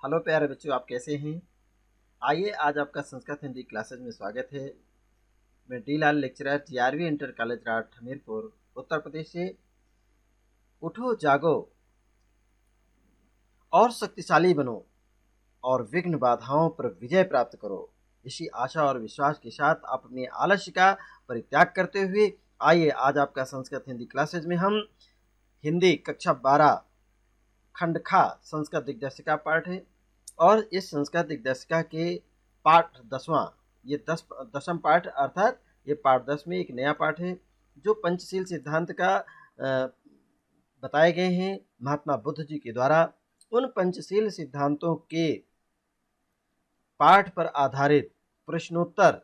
Hello प्यारे बच्चों, आप कैसे हैं? आइए आज आपका संस्कृत हिंदी क्लासेज में स्वागत है। मैं डी लाल लेक्चरर टीआरवी इंटर कॉलेज राठ हमीरपुर उत्तर प्रदेश से। उठो जागो और शक्तिशाली बनो और विघ्न बाधाओं पर विजय प्राप्त करो। इसी आशा और विश्वास के साथ आप अपने आलस्य का परित्याग करते हुए आइए आज आपका संस्कृत हिंदी क्लासेज में हम हिंदी कक्षा 12 खंड खा संस्कृत दिग्दर्शिका पाठ है और इस संस्कृत दिग्दर्शिका के पाठ 10वां, ये दसम पाठ अर्थात ये पाठ 10 में एक नया पाठ है जो पंचशील सिद्धांत का बताए गए हैं महात्मा बुद्ध जी के द्वारा। उन पंचशील सिद्धांतों के पाठ पर आधारित प्रश्नोत्तर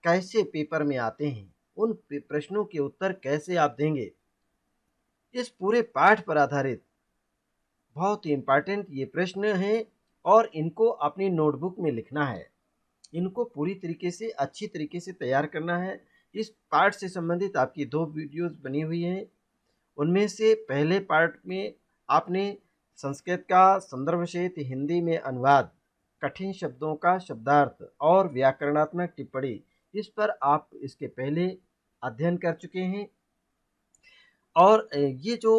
कैसे पेपर में आते हैं, उन प्रश्नों के उत्तर कैसे आप देंगे, इस पूरे पाठ पर आधारित बहुत ही इम्पोर्टेंट ये प्रश्न हैं और इनको अपनी नोटबुक में लिखना है। इनको पूरी तरीके से अच्छी तरीके से तैयार करना है। इस पाठ से संबंधित आपकी 2 वीडियोस बनी हुई हैं। उनमें से पहले पार्ट में आपने संस्कृत का संदर्भ सहित हिंदी में अनुवाद, कठिन शब्दों का शब्दार्थ और व्याकरणात्मक टिप्पणी, इस पर आप इसके पहले अध्ययन कर चुके हैं। और ये जो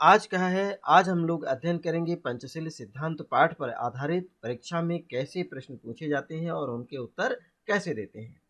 आज का है, आज हम लोग अध्ययन करेंगे पंचशील सिद्धांत पाठ पर आधारित परीक्षा में कैसे प्रश्न पूछे जाते हैं और उनके उत्तर कैसे देते हैं।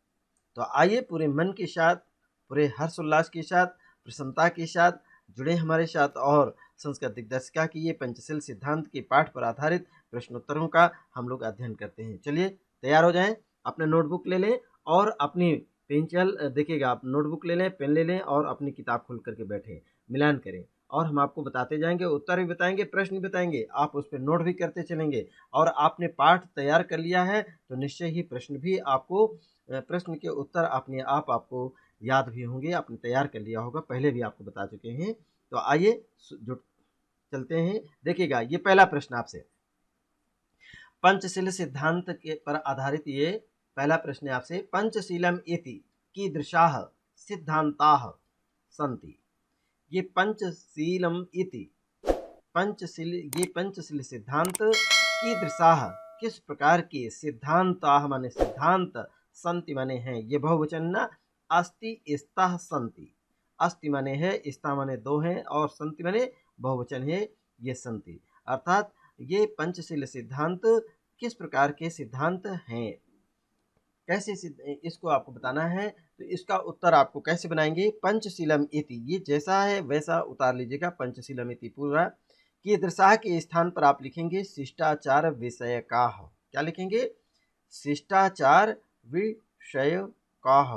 तो आइए पूरे मन के साथ, पूरे हर्षोल्लास के साथ, प्रसन्नता के साथ जुड़े हमारे साथ और संस्कृत दिग्दर्शिका की ये पंचशील सिद्धांत के पाठ पर आधारित प्रश्नोत्तरों का हम लोग अध्ययन करते हैं। चलिए तैयार हो जाएं, अपने नोटबुक ले लें और अपनी पेंसिल देखिएगा, आप नोटबुक ले लें, पेन ले लें और अपनी किताब खोल करके बैठें, मिलान करें और हम आपको बताते जाएंगे, उत्तर भी बताएंगे, प्रश्न भी बताएंगे, आप उस पर नोट भी करते चलेंगे। और आपने पाठ तैयार कर लिया है तो निश्चय ही प्रश्न भी आपको, प्रश्न के उत्तर अपने आप आपको याद भी होंगे, आपने तैयार कर लिया होगा, पहले भी आपको बता चुके हैं। तो आइए जुट चलते हैं। देखिएगा, ये पहला प्रश्न आपसे पंचशील सिद्धांत के पर आधारित ये पहला प्रश्न है आपसे। पंचशीलम इति कीदृशाः सिद्धांताः सन्ति। ये पंचशीलम इति ये पंचशील सिद्धांत कीदृशाः किस प्रकार के, सिद्धांताः माने सिद्धांत, सन्ति माने हैं, ये बहुवचन ना, अस्ति स्तः सन्ति, अस्ति माने है, स्था माने दो हैं और सन्ति माने बहुवचन है, ये सन्ति। अर्थात ये पंचशील सिद्धांत किस प्रकार के सिद्धांत हैं, कैसे इसको आपको बताना है। तो इसका उत्तर आपको कैसे बनाएंगे, पंचशीलम इति, ये जैसा है वैसा उतार लीजिएगा, पंचशीलम इति पूरा। कीदृशाः के स्थान पर आप लिखेंगे शिष्टाचार विषयकाः। क्या लिखेंगे, शिष्टाचार विषयकाः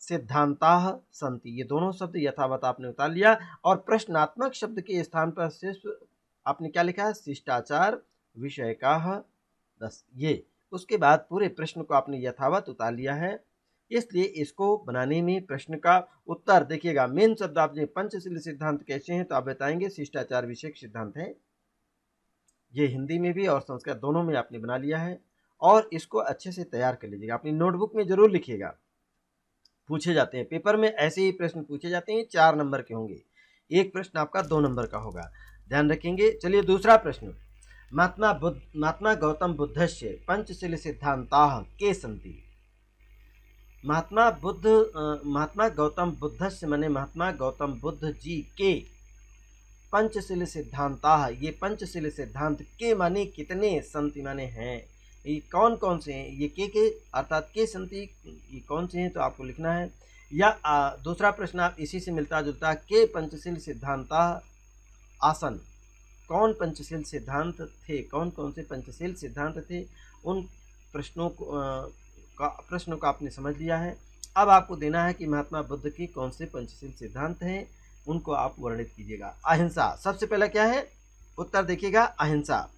सिद्धांताः सन्ति, ये दोनों शब्द यथावत आपने उतार लिया। और प्रश्नात्मक शब्द के स्थान पर सिर्फ आपने क्या लिखा है, शिष्टाचार विषयकाः, बस ये। उसके बाद पूरे प्रश्न को आपने यथावत उतार लिया है। इसलिए इसको बनाने में प्रश्न का उत्तर देखिएगा, मेन शब्द आपने पंचशील सिद्धांत कैसे हैं तो आप बताएंगे शिष्टाचार विषयक सिद्धांत है। ये हिंदी में भी और संस्कृत दोनों में आपने बना लिया है और इसको अच्छे से तैयार कर लीजिएगा, अपनी नोटबुक में जरूर लिखिएगा। पूछे जाते हैं पेपर में, ऐसे ही प्रश्न पूछे जाते हैं, 4 नंबर के होंगे, एक प्रश्न आपका 2 नंबर का होगा, ध्यान रखेंगे। चलिए दूसरा प्रश्न, महात्मा गौतम बुद्धस्य पंचशील सिद्धांताः के सन्ति। महात्मा गौतम बुद्धस्य माने महात्मा गौतम बुद्ध जी के पंचशील सिद्धांताः, ये पंचशील सिद्धांत के माने कितने, सन्ति माने हैं, ये कौन कौन से हैं, ये के अर्थात के सन्ति, ये कौन से हैं तो आपको लिखना है। या दूसरा प्रश्न आप इसी से मिलता जुलता, के पंचशील सिद्धांताः आसन, कौन पंचशील सिद्धांत थे, कौन कौन से पंचशील सिद्धांत थे, उन प्रश्नों को आपने समझ लिया है। अब आपको देना है कि महात्मा बुद्ध के कौन से पंचशील सिद्धांत हैं, उनको आप वर्णित कीजिएगा। अहिंसा सबसे पहला क्या है, उत्तर देखिएगा, अहिंसा,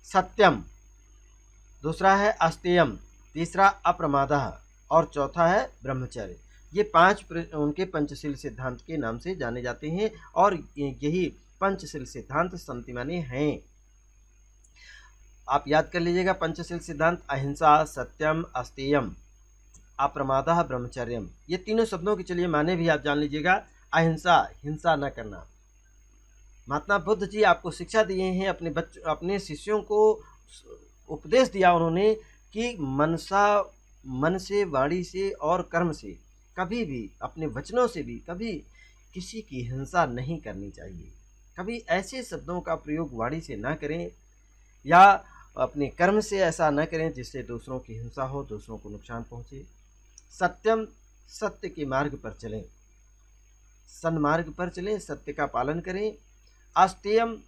सत्यम, दूसरा है अस्तेयम, तीसरा अप्रमादः और चौथा है ब्रह्मचर्य। ये 5 उनके पंचशील सिद्धांत के नाम से जाने जाते हैं और यही पंचशील सिद्धांत सन्ति माने हैं। आप याद कर लीजिएगा, पंचशील सिद्धांत अहिंसा, सत्यम, अस्तेयम, अप्रमादः, ब्रह्मचर्यम, ये तीनों शब्दों के चलिए माने भी आप जान लीजिएगा। अहिंसा, हिंसा न करना, महात्मा बुद्ध जी आपको शिक्षा दिए हैं, अपने शिष्यों को उपदेश दिया उन्होंने कि मन से, वाणी से और कर्म से कभी भी, अपने वचनों से भी कभी किसी की हिंसा नहीं करनी चाहिए। कभी ऐसे शब्दों का प्रयोग वाणी से ना करें या अपने कर्म से ऐसा न करें जिससे दूसरों की हिंसा हो, दूसरों को नुकसान पहुँचे। सत्यम, सत्य के मार्ग पर चलें, सन्मार्ग पर चलें, सत्य का पालन करें। अस्तेयम,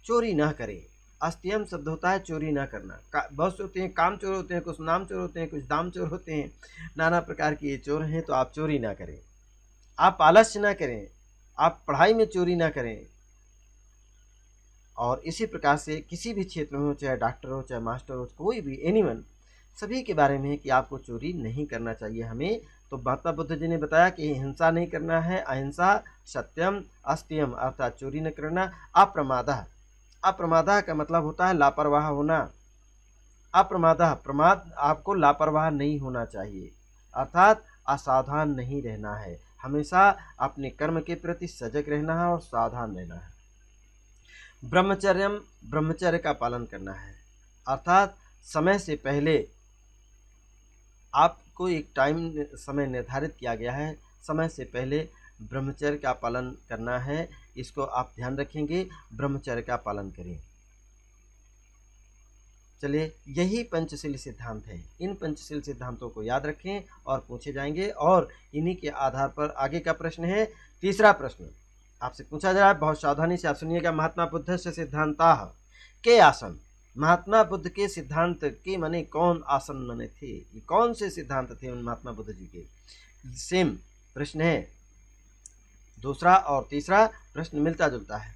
चोरी ना करें। अस्तेयम शब्द होता है चोरी ना करना। बहुत से होते हैं काम चोर होते हैं, कुछ नाम चोर होते हैं, कुछ दाम चोर होते हैं, नाना प्रकार के ये चोर हैं। तो आप चोरी ना करें, आप आलस्य ना करें, आप पढ़ाई में चोरी ना करें। और इसी प्रकार से किसी भी क्षेत्र में हो, चाहे डॉक्टर हो, चाहे मास्टर हो, कोई भी एनीवन, सभी के बारे में है कि आपको चोरी नहीं करना चाहिए हमें। तो महात्मा बुद्ध जी ने बताया कि हिंसा नहीं करना है, अहिंसा, सत्यम, अस्त्यम अर्थात चोरी न करना, अप्रमादः, अप्रमादः का मतलब होता है लापरवाह होना। अप्रमादः, प्रमाद, आपको लापरवाह नहीं होना चाहिए, अर्थात असावधान नहीं रहना है, हमेशा अपने कर्म के प्रति सजग रहना है और सावधान रहना है। ब्रह्मचर्यम, ब्रह्मचर्य का पालन करना है, अर्थात समय से पहले आपको एक समय निर्धारित किया गया है, समय से पहले ब्रह्मचर्य का पालन करना है। इसको आप ध्यान रखेंगे, ब्रह्मचर्य का पालन करें। चलिए, यही पंचशील सिद्धांत है। इन पंचशील सिद्धांतों को याद रखें और पूछे जाएंगे, और इन्हीं के आधार पर आगे का प्रश्न है। तीसरा प्रश्न आपसे पूछा जा रहा है, बहुत सावधानी से आप सुनिएगा। महात्मा बुद्धस्य सिद्धांताः के आसन। महात्मा बुद्ध के सिद्धांत के माने कौन आसन माने थे, ये कौन से सिद्धांत थे उन महात्मा बुद्ध जी के? सेम प्रश्न है, दूसरा और तीसरा प्रश्न मिलता जुलता है।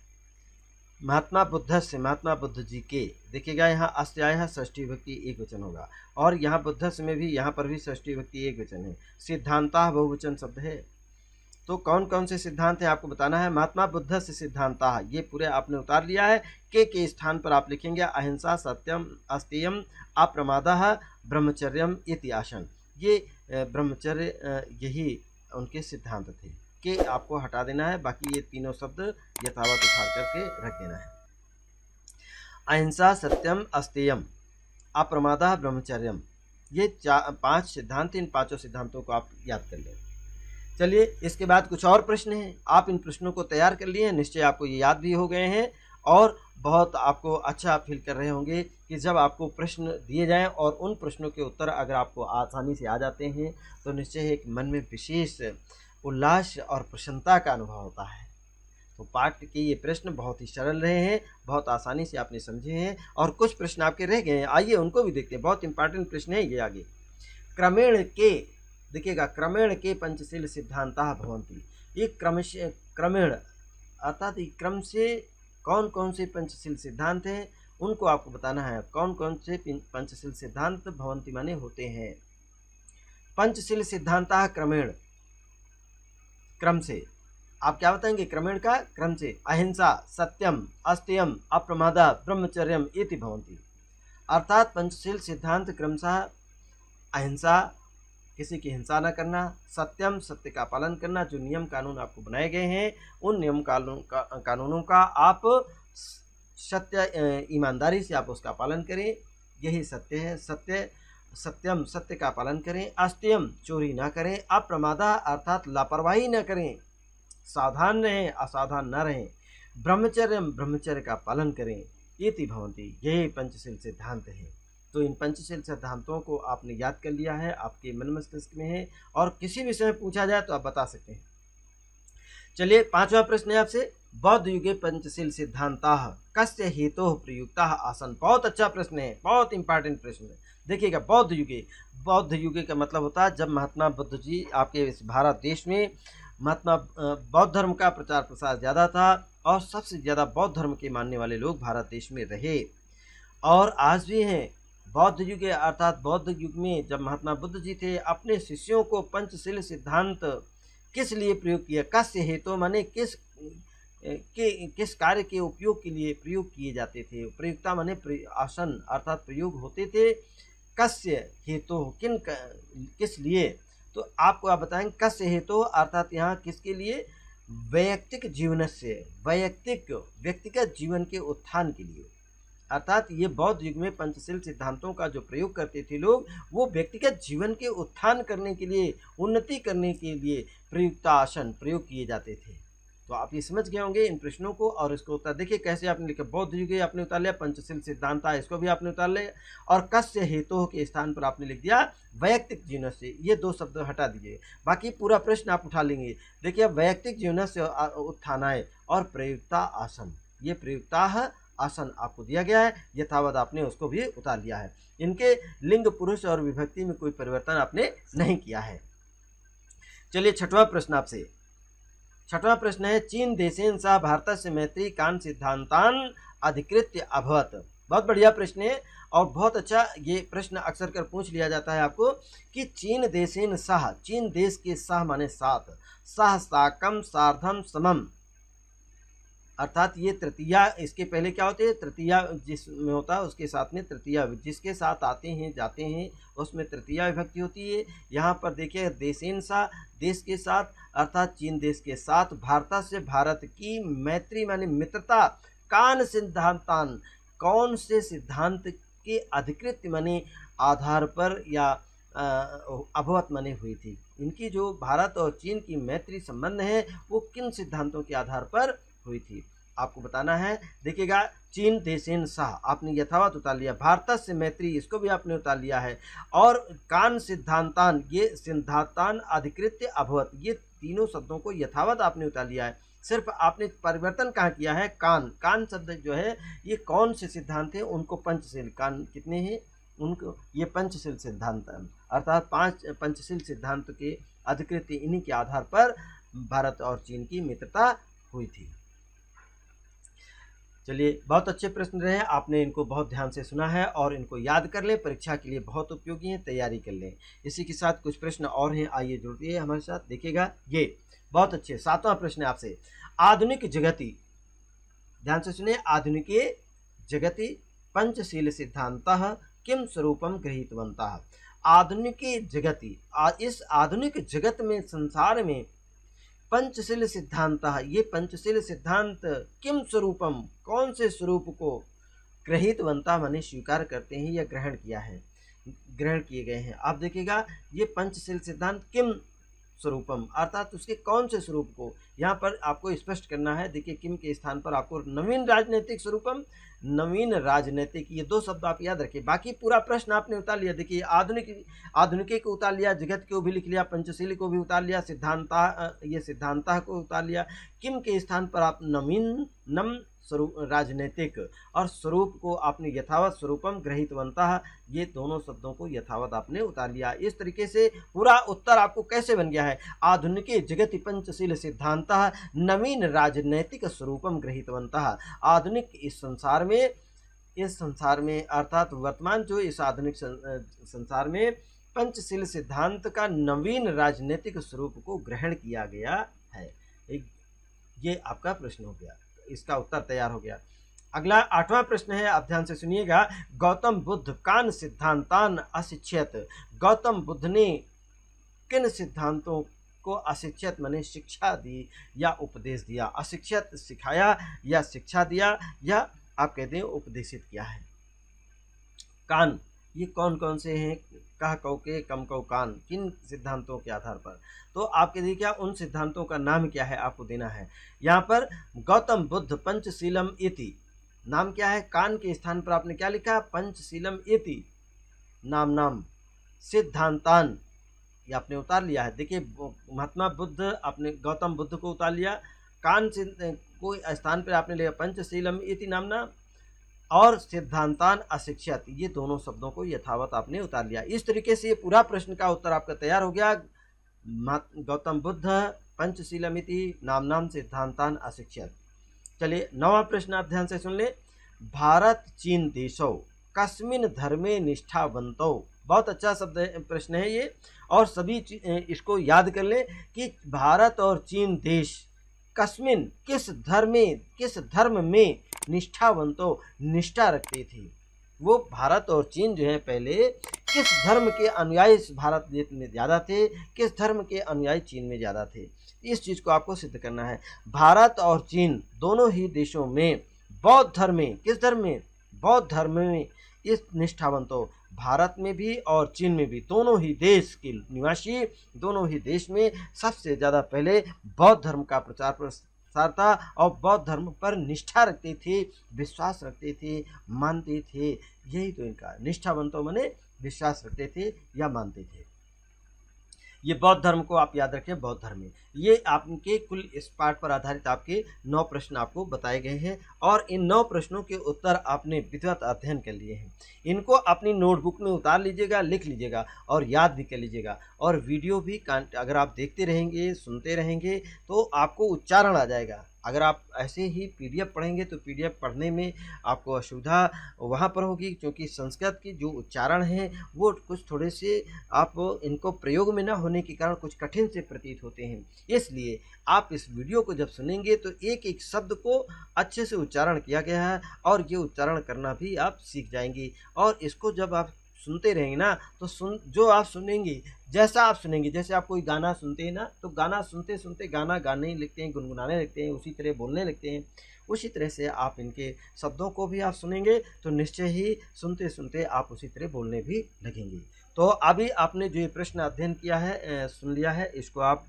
महात्मा बुद्धस्य, महात्मा बुद्ध जी के, देखिएगा यहाँ अस्यायः षष्ठी विभक्ति एक वचन होगा, और यहाँ बुद्धस्य में भी, यहाँ पर भी षष्ठी विभक्ति एक वचन है। सिद्धांताः बहुवचन शब्द है। तो कौन कौन से सिद्धांत हैं आपको बताना है। महात्मा बुद्धस्य सिद्धांताः, ये पूरे आपने उतार लिया है। के स्थान पर आप लिखेंगे अहिंसा, सत्यम, अस्तेयम, अप्रमादः, ब्रह्मचर्यम इति आसन। ये ब्रह्मचर्य यही उनके सिद्धांत थे। के आपको हटा देना है, बाकी ये तीनों शब्द यथावत उतार करके रख देना है। अहिंसा, सत्यम, अस्तेयम, अप्रमादः, ब्रह्मचर्यम, ये 5 सिद्धांत। इन 5 सिद्धांतों को आप याद कर लें। चलिए, इसके बाद कुछ और प्रश्न हैं। आप इन प्रश्नों को तैयार कर लिए हैं, निश्चय आपको ये याद भी हो गए हैं, और बहुत आपको अच्छा फील कर रहे होंगे कि जब आपको प्रश्न दिए जाएं और उन प्रश्नों के उत्तर अगर आपको आसानी से आ जाते हैं तो निश्चय एक मन में विशेष उल्लास और प्रसन्नता का अनुभव होता है। तो पाठ के ये प्रश्न बहुत ही सरल रहे हैं, बहुत आसानी से आपने समझे हैं, और कुछ प्रश्न आपके रह गए हैं, आइए उनको भी देखते हैं। बहुत इंपॉर्टेंट प्रश्न है ये आगे। क्रमेण के, देखिएगा, क्रमेण के पंचशील सिद्धांताः भवन्ति। ये क्रमेण अर्थात क्रम से कौन कौन से पंचशील सिद्धांत हैं उनको आपको बताना है। कौन कौन से पंचशील सिद्धांत भवन्ति माने होते हैं। पंचशील सिद्धांताः क्रमेण, क्रम से। आप क्या बताएंगे क्रमेण का? क्रम से। अहिंसा, सत्यम, अस्तेयम, अप्रमादः, ब्रह्मचर्यम इति भवन्ति। अर्थात पंचशील सिद्धांत क्रमशः अहिंसा, किसी की हिंसा न करना, सत्यम, सत्य का पालन करना, जो नियम कानून आपको बनाए गए हैं उन नियम कानूनों का आप सत्य, ईमानदारी से आप उसका पालन करें, यही सत्य है। सत्यम, सत्य का पालन करें। अस्तेयम, चोरी ना करें। अप्रमादः अर्थात लापरवाही न करें, सावधान रहें, असावधान न रहें। ब्रह्मचर्यम, ब्रह्मचर्य का पालन करें। इति भवन्ति, यही पंचशील सिद्धांत है। तो इन पंचशील सिद्धांतों को आपने याद कर लिया है, आपके मन मस्तिष्क में है, और किसी विषय में पूछा जाए तो आप बता सकते हैं। चलिए, 5वां प्रश्न है आपसे, बौद्ध युगे पंचशील सिद्धांताः कस्य हेतोः प्रयुक्ताः आसन्। बहुत अच्छा प्रश्न है, बहुत इंपॉर्टेंट प्रश्न है। देखिएगा, बौद्ध युगे का मतलब होता है जब महात्मा बुद्ध जी आपके इस भारत देश में बौद्ध धर्म का प्रचार प्रसार ज़्यादा था, और सबसे ज़्यादा बौद्ध धर्म के मानने वाले लोग भारत देश में रहे, और आज भी हैं। बौद्ध युग अर्थात बौद्ध युग में जब महात्मा बुद्ध जी थे, अपने शिष्यों को पंचशील सिद्धांत किस लिए प्रयोग किया? कस्य हेतु माने किस कार्य के उपयोग के लिए प्रयोग किए जाते थे? प्रयुक्ता माने आसन अर्थात प्रयोग होते थे। कस्य हेतु, किस लिए? तो आपको आप बताएंगे कस्य हेतु अर्थात यहाँ किसके लिए? वैयक्तिक जीवनस्य, व्यक्तिगत जीवन के उत्थान के लिए। अर्थात ये बौद्ध युग में पंचशील सिद्धांतों का जो प्रयोग करते थे लोग, वो व्यक्तिगत जीवन के उत्थान करने के लिए, उन्नति करने के लिए प्रयुक्तासन प्रयोग किए जाते थे। तो आप ये समझ गए होंगे इन प्रश्नों को और इसको उत्तर देखिए कैसे आपने लिखा। बौद्ध युग आपने उतार लिया, पंचशील सिद्धांत इसको भी आपने उतार लिया, और कस्य हेतु के स्थान पर आपने लिख दिया वैयक्तिक जीवन से। ये दो शब्द हटा दीजिए, बाकी पूरा प्रश्न आप उठा लेंगे। देखिए वैयक्तिक जीवन से उत्थानाय और प्रयुक्ता आसन, ये प्रयुक्ता आसन आपको दिया गया है, यथावत आपने उसको भी उतार लिया है। इनके लिंग, पुरुष और विभक्ति में कोई परिवर्तन आपने नहीं किया है। चलिए छठवां प्रश्न आपसे। छठवां प्रश्न है चीन देशेन सह भारतस्य मैत्री कान सिद्धांतान अधिकृत्य अभवत। बहुत बढ़िया प्रश्न है और बहुत अच्छा ये प्रश्न अक्सर कर पूछ लिया जाता है आपको कि चीन देशेन सह, चीन देश के सह माने साथ, सह साकम सार्धम समम, अर्थात ये तृतीया, इसके पहले क्या होते हैं, तृतीया जिसमें होता है उसके साथ में तृतीया, जिसके साथ आते हैं जाते हैं उसमें तृतीया विभक्ति होती है। यहाँ पर देखिए देशेन सा, देश के साथ, अर्थात चीन देश के साथ, भारत से, भारत की, मैत्री माने मित्रता, कान सिद्धांतान, कौन से सिद्धांत के अधिकृत माने आधार पर या अभवत माने हुई थी। इनकी जो भारत और चीन की मैत्री संबंध है वो किन सिद्धांतों के आधार पर हुई थी, आपको बताना है। देखिएगा चीन देशेन सह आपने यथावत उतार लिया, भारत से मैत्री इसको भी आपने उतार लिया है, और कान सिद्धांतान, ये सिद्धांतान अधिकृत्य अभवत, ये तीनों शब्दों को यथावत आपने उतार लिया है। सिर्फ आपने परिवर्तन कहाँ किया है, कान, कान शब्द जो है ये कौन से सिद्धांत है, उनको पंचशील, कान कितने हैं उनको, ये पंचशील सिद्धांत, अर्थात 5 पंचशील सिद्धांत के अधिकृत, इन्हीं के आधार पर भारत और चीन की मित्रता हुई थी। चलिए बहुत अच्छे प्रश्न रहे, आपने इनको बहुत ध्यान से सुना है और इनको याद कर लें, परीक्षा के लिए बहुत उपयोगी हैं, तैयारी कर लें। इसी के साथ कुछ प्रश्न और हैं, आइए जुड़िए हमारे साथ। देखिएगा ये बहुत अच्छे, 7वां प्रश्न है आपसे। आधुनिक जगति, ध्यान से सुनिए, आधुनिक जगति पंचशील सिद्धांतः किम स्वरूपम गृहीतवन्तः। आधुनिक जगति, इस आधुनिक जगत में, संसार में पंचशील सिद्धांत, ये पंचशील सिद्धांत किम स्वरूपम, कौन से स्वरूप को गृहीतवन्तः माने स्वीकार करते हैं या ग्रहण किया है, ग्रहण किए गए हैं। आप देखिएगा ये पंचशील सिद्धांत किम स्वरूपम, अर्थात उसके कौन से स्वरूप को यहाँ पर आपको स्पष्ट करना है। देखिए किम के स्थान पर आपको नवीन राजनीतिक स्वरूपम, नवीन राजनीतिक, ये 2 शब्द आप याद रखिए। बाकी पूरा प्रश्न आपने उतार लिया। देखिए आधुनिक को उतार लिया, जगत को भी लिख लिया, पंचशील को भी उतार लिया, सिद्धांता, ये सिद्धांता को उतार लिया। किम के स्थान पर आप नवीनम स्वरूप राजनीतिक, और स्वरूप को आपने यथावत स्वरूपम गृहीतवन्तः, ये दोनों शब्दों को यथावत आपने उतार लिया। इस तरीके से पूरा उत्तर आपको कैसे बन गया है, आधुनिक जगति पंचशील सिद्धांतः नवीन राजनैतिक स्वरूपम गृहीतवन्तः। आधुनिक इस संसार में अर्थात वर्तमान जो इस आधुनिक संसार में पंचशील सिद्धांत का नवीन राजनीतिक स्वरूप को ग्रहण किया गया है। ये आपका प्रश्न हो गया, इसका उत्तर तैयार हो गया। अगला 8वां प्रश्न है, आप ध्यान से सुनिएगा। गौतम बुद्ध कान सिद्धांतान अशिक्षित, गौतम बुद्ध ने किन सिद्धांतों को अशिक्षित माने शिक्षा दी या उपदेश दिया। अशिक्षित सिखाया या शिक्षा दिया या आप कहते हैं उपदेशित किया है। कान, ये कौन कौन से हैं, कह कौ के कम कौ कान, किन सिद्धांतों के आधार पर, तो आपके देखिए क्या उन सिद्धांतों का नाम क्या है आपको देना है। यहाँ पर गौतम बुद्ध पंचशीलम इति, नाम क्या है, कान के स्थान पर आपने क्या लिखा, पंचशीलम इति नाम सिद्धांतान, ये आपने उतार लिया है। देखिए महात्मा बुद्ध, आपने गौतम बुद्ध को उतार लिया, कान को स्थान पर आपने लिया पंचशीलम इति नामना, और सिद्धांतान अशिक्षित, ये दोनों शब्दों को यथावत आपने उतार लिया। इस तरीके से ये पूरा प्रश्न का उत्तर आपका तैयार हो गया। गौतम बुद्ध पंचशीलमिति नाम सिद्धांतान अशिक्षित। चलिए 9वां प्रश्न आप ध्यान से सुन ले। भारत चीन देशौ कस्मिन धर्मे निष्ठावंतो, बहुत अच्छा शब्द प्रश्न है ये, और सभी इसको याद कर ले कि भारत और चीन देश कस्मिन, किस धर्म में निष्ठावंतो, निष्ठा रखती थी। वो भारत और चीन जो है पहले किस धर्म के अनुयायी इस भारत देश में ज़्यादा थे, किस धर्म के अनुयायी चीन में ज़्यादा थे। इस चीज़ को आपको सिद्ध करना है। भारत और चीन दोनों ही देशों में बौद्ध धर्म में, किस धर्म में? बौद्ध धर्म में इस निष्ठावंतों, भारत में भी और चीन में भी, दोनों ही देश के निवासी, दोनों ही देश में सबसे ज़्यादा पहले बौद्ध धर्म का प्रचार प्रसार था और बौद्ध धर्म पर निष्ठा रखते थे, विश्वास रखते थे, मानते थे। यही तो इनका निष्ठावंतों माने विश्वास रखते थे या मानते थे। ये बौद्ध धर्म को आप याद रखें, बौद्ध धर्म में ये आपके कुल इस पाठ पर आधारित आपके 9 प्रश्न आपको बताए गए हैं और इन 9 प्रश्नों के उत्तर आपने विधिवत अध्ययन कर लिए हैं। इनको अपनी नोटबुक में उतार लीजिएगा, लिख लीजिएगा और याद भी कर लीजिएगा। और वीडियो भी अगर आप देखते रहेंगे, सुनते रहेंगे तो आपको उच्चारण आ जाएगा। अगर आप ऐसे ही पीडीएफ पढ़ेंगे तो पीडीएफ पढ़ने में आपको असुविधा वहाँ पर होगी, क्योंकि संस्कृत की जो उच्चारण हैं वो कुछ थोड़े से आप इनको प्रयोग में ना होने के कारण कुछ कठिन से प्रतीत होते हैं। इसलिए आप इस वीडियो को जब सुनेंगे तो एक एक शब्द को अच्छे से उच्चारण किया गया है और ये उच्चारण करना भी आप सीख जाएंगे। और इसको जब आप सुनते रहेंगे ना तो जो आप सुनेंगे, जैसा आप सुनेंगे, जैसे आप कोई गाना सुनते हैं ना तो गाना सुनते सुनते गाना गाने लगते हैं, गुनगुनाने लगते हैं, उसी तरह बोलने लगते हैं। उसी तरह से आप इनके शब्दों को भी आप सुनेंगे तो निश्चय ही सुनते सुनते आप उसी तरह बोलने भी लगेंगे। तो अभी आपने जो ये प्रश्न अध्ययन किया है, सुन लिया है, इसको आप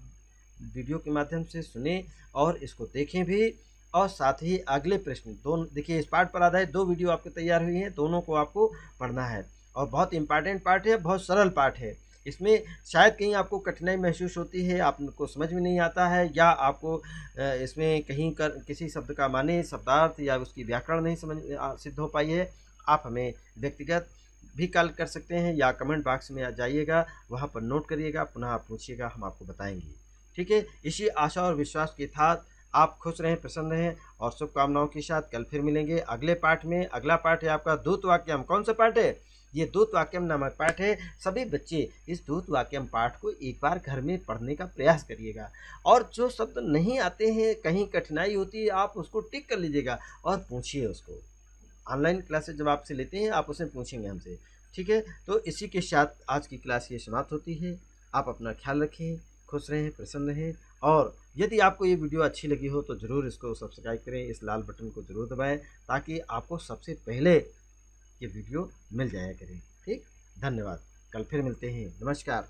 वीडियो के माध्यम से सुने और इसको देखें भी। और साथ ही अगले प्रश्न दोनों देखिए, इस पाठ पर आधारित 2 वीडियो आपके तैयार हुई हैं, दोनों को आपको पढ़ना है और बहुत इंपॉर्टेंट पाठ है, बहुत सरल पाठ है। इसमें शायद कहीं आपको कठिनाई महसूस होती है, आपको समझ में नहीं आता है, या आपको इसमें कहीं किसी शब्द का माने, शब्दार्थ या उसकी व्याकरण नहीं सिद्ध हो पाई है। आप हमें व्यक्तिगत भी कॉल कर सकते हैं या कमेंट बॉक्स में आ जाइएगा, वहाँ पर नोट करिएगा, पुनः आप पूछिएगा, हम आपको बताएंगे। ठीक है, इसी आशा और विश्वास के साथ आप खुश रहें, प्रसन्न रहें और शुभकामनाओं के साथ कल फिर मिलेंगे अगले पाठ में। अगला पाठ है आपका दूत वाक्यम। कौन सा पाठ है? ये दूत वाक्यम नामक पाठ है। सभी बच्चे इस दूत वाक्यम पाठ को एक बार घर में पढ़ने का प्रयास करिएगा और जो शब्द नहीं आते हैं, कहीं कठिनाई होती है, आप उसको टिक कर लीजिएगा और पूछिए उसको। ऑनलाइन क्लासेज जब आपसे लेते हैं आप उसमें पूछेंगे हमसे। ठीक है, तो इसी के साथ आज की क्लास ये समाप्त होती है। आप अपना ख्याल रखें, खुश रहें, प्रसन्न रहें और यदि आपको ये वीडियो अच्छी लगी हो तो ज़रूर इसको सब्सक्राइब करें, इस लाल बटन को ज़रूर दबाएं ताकि आपको सबसे पहले ये वीडियो मिल जाया करे। ठीक, धन्यवाद। कल फिर मिलते हैं। नमस्कार।